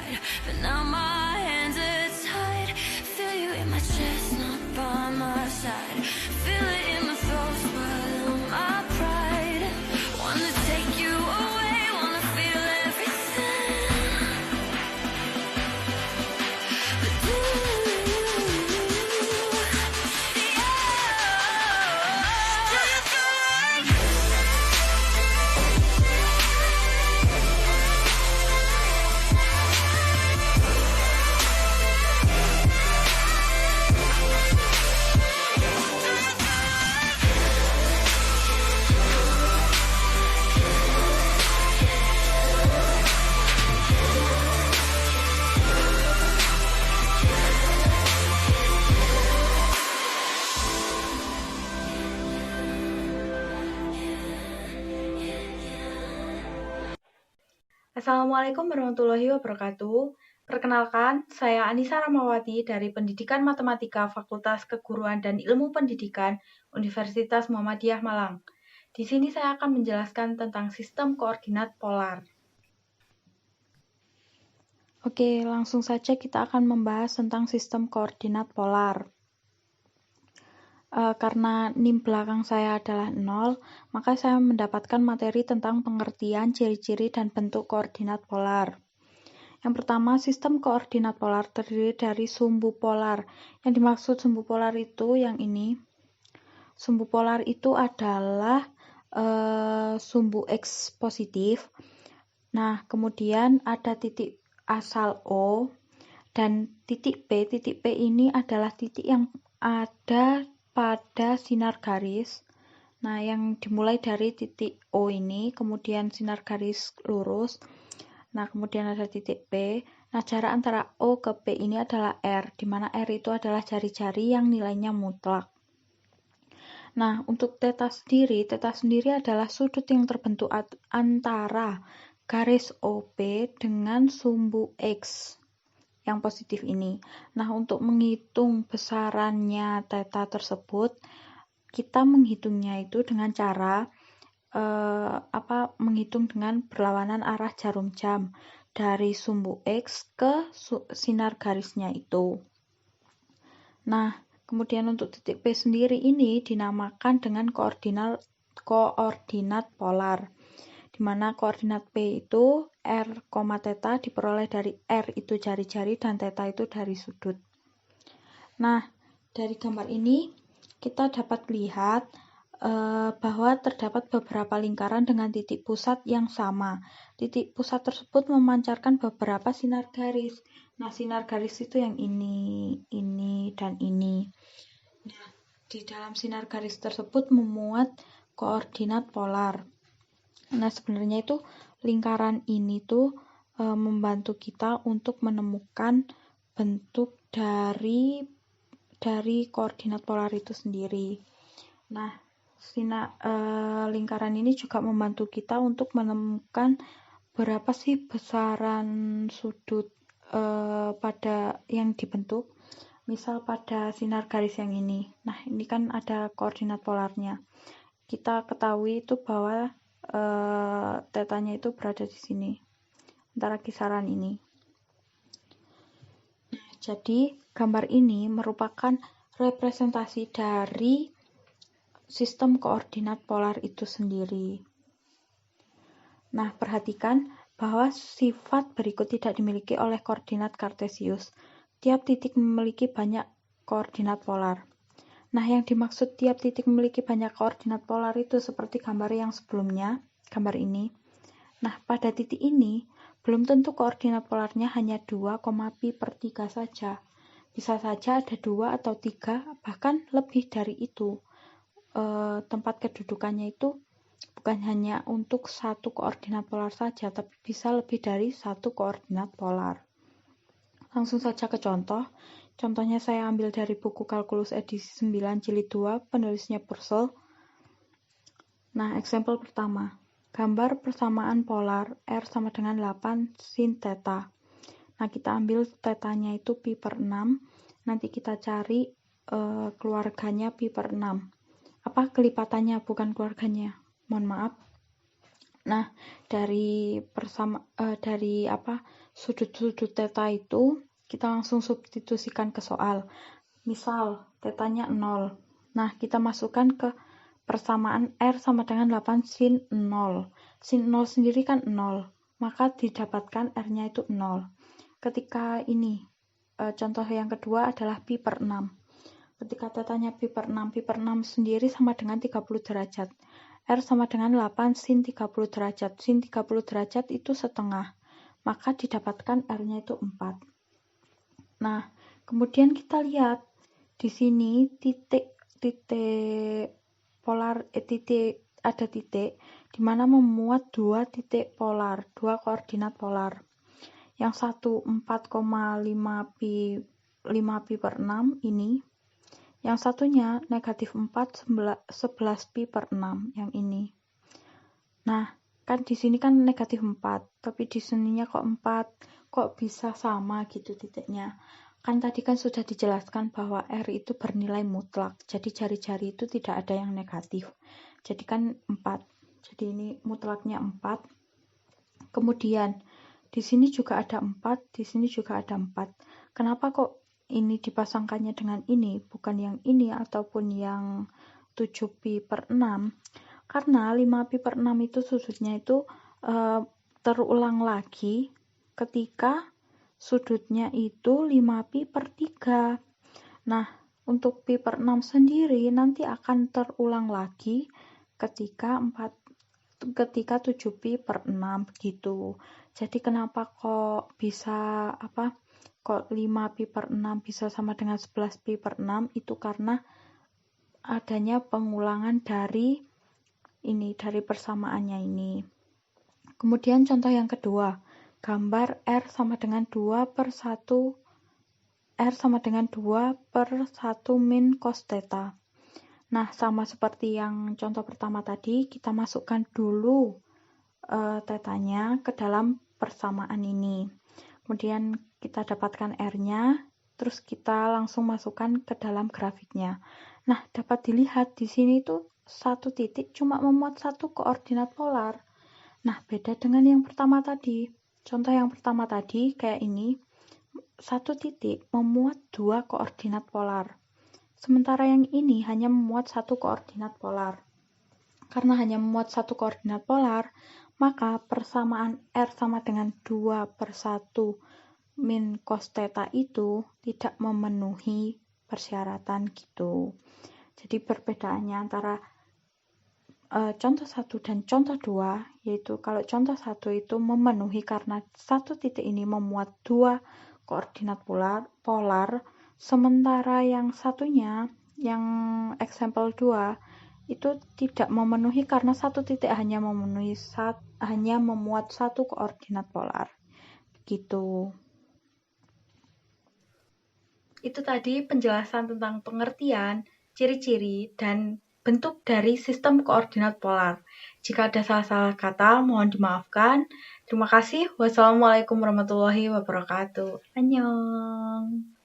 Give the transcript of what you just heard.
ride, but now my hands are tied. Feel you in my chest, not by my side. Feel it in my throat, swallow my pride. Wanna take you away, wanna feel everything. But do you, yeah. Do you feel like Assalamualaikum warahmatullahi wabarakatuh. Perkenalkan, saya Anissa Ramawati dari Pendidikan Matematika Fakultas Keguruan dan Ilmu Pendidikan Universitas Muhammadiyah Malang. Di sini saya akan menjelaskan tentang sistem koordinat polar. Oke, langsung saja kita akan membahas tentang sistem koordinat polar. Karena NIM belakang saya adalah 0, maka saya mendapatkan materi tentang pengertian, ciri-ciri, dan bentuk koordinat polar. Yang pertama, sistem koordinat polar terdiri dari sumbu polar. Yang dimaksud sumbu polar itu yang ini. Sumbu polar itu adalah sumbu X positif. Nah, kemudian ada titik asal O dan titik P. Titik P ini adalah titik yang ada pada sinar garis. Nah, yang dimulai dari titik O ini, kemudian sinar garis lurus. Nah, kemudian ada titik P. Nah, jarak antara O ke P ini adalah R, di mana R itu adalah jari-jari yang nilainya mutlak. Nah, untuk theta sendiri adalah sudut yang terbentuk antara garis OP dengan sumbu X yang positif ini. Nah, untuk menghitung besarannya theta tersebut, kita menghitungnya itu dengan cara menghitung dengan berlawanan arah jarum jam dari sumbu X ke sinar garisnya itu. Nah, kemudian untuk titik P sendiri ini dinamakan dengan koordinat polar, di mana koordinat P itu R, theta diperoleh dari R itu jari-jari dan theta itu dari sudut. Nah, dari gambar ini kita dapat lihat bahwa terdapat beberapa lingkaran dengan titik pusat yang sama. Titik pusat tersebut memancarkan beberapa sinar garis. Nah, sinar garis itu yang ini, dan ini. Nah, di dalam sinar garis tersebut memuat koordinat polar. Nah, sebenarnya itu lingkaran ini tuh membantu kita untuk menemukan bentuk dari koordinat polar itu sendiri. Nah, lingkaran ini juga membantu kita untuk menemukan berapa sih besaran sudut pada yang dibentuk. Misal pada sinar garis yang ini. Nah, ini kan ada koordinat polarnya. Kita ketahui itu bahwa tetanya itu berada di sini, antara kisaran ini. Nah, jadi gambar ini merupakan representasi dari sistem koordinat polar itu sendiri. Nah, perhatikan bahwa sifat berikut tidak dimiliki oleh koordinat kartesius. Tiap titik memiliki banyak koordinat polar. Nah, yang dimaksud tiap titik memiliki banyak koordinat polar itu seperti gambar yang sebelumnya, gambar ini. Nah, pada titik ini, belum tentu koordinat polarnya hanya 2, pi per 3 saja. Bisa saja ada 2 atau 3, bahkan lebih dari itu. Tempat kedudukannya itu bukan hanya untuk satu koordinat polar saja, tapi bisa lebih dari satu koordinat polar. Langsung saja ke contoh. Contohnya saya ambil dari buku Kalkulus edisi 9 jilid 2, penulisnya Purcell. Nah, eksempel pertama. Gambar persamaan polar R sama dengan 8 sin theta. Nah, kita ambil tetanya itu pi per 6. Nanti kita cari keluarganya pi per 6. Apa kelipatannya, bukan keluarganya. Mohon maaf. Nah, dari sudut-sudut theta itu kita langsung substitusikan ke soal. Misal tetanya 0. Nah, kita masukkan ke persamaan R sama dengan 8 sin 0. Sin 0 sendiri kan 0, maka didapatkan R-nya itu 0. Ketika ini, contoh yang kedua adalah pi per 6. Ketika tetanya pi per 6 sendiri sama dengan 30 derajat. R sama dengan 8 sin 30 derajat. Sin 30 derajat itu setengah, maka didapatkan R-nya itu 4. Nah, kemudian kita lihat di sini ada titik di mana memuat dua titik polar, dua koordinat polar. Yang satu 4,5 pi per 6 ini. Yang satunya negatif 4 11 pi per 6 yang ini. Nah, kan di sini kan negatif 4, tapi di sininya kok 4, kok bisa sama gitu titiknya. Kan tadi kan sudah dijelaskan bahwa R itu bernilai mutlak, jadi jari-jari itu tidak ada yang negatif. Jadi kan 4, jadi ini mutlaknya 4. Kemudian di sini juga ada 4, di sini juga ada 4. Kenapa kok ini dipasangkannya dengan ini, bukan yang ini ataupun yang 7 pi per 6? Karena 5 pi per 6 itu sudutnya itu terulang lagi ketika sudutnya itu 5 pi per 3. Nah, untuk pi per 6 sendiri nanti akan terulang lagi ketika 7 pi per 6 gitu. Jadi kenapa kok bisa kok 5 pi per 6 bisa sama dengan 11 pi per 6 itu karena adanya pengulangan dari persamaannya ini. Kemudian contoh yang kedua, gambar R sama dengan 2 per 1 min cos theta. Nah, sama seperti yang contoh pertama tadi, kita masukkan dulu tetanya ke dalam persamaan ini. Kemudian kita dapatkan R-nya, terus kita langsung masukkan ke dalam grafiknya. Nah, dapat dilihat di sini tuh satu titik cuma memuat satu koordinat polar. Nah, beda dengan yang pertama tadi. Contoh yang pertama tadi kayak ini, satu titik memuat dua koordinat polar. Sementara yang ini hanya memuat satu koordinat polar. Karena hanya memuat satu koordinat polar, maka persamaan R sama dengan 2 per 1 min cos theta itu tidak memenuhi persyaratan gitu. Jadi perbedaannya antara contoh 1 dan contoh 2, yaitu kalau contoh 1 itu memenuhi karena satu titik ini memuat dua koordinat polar, sementara yang satunya, yang example 2, itu tidak memenuhi karena satu titik hanya memuat satu koordinat polar. Gitu. Itu tadi penjelasan tentang pengertian, ciri-ciri, dan bentuk dari sistem koordinat polar. Jika ada salah-salah kata, mohon dimaafkan. Terima kasih. Wassalamualaikum warahmatullahi wabarakatuh. Annyeong.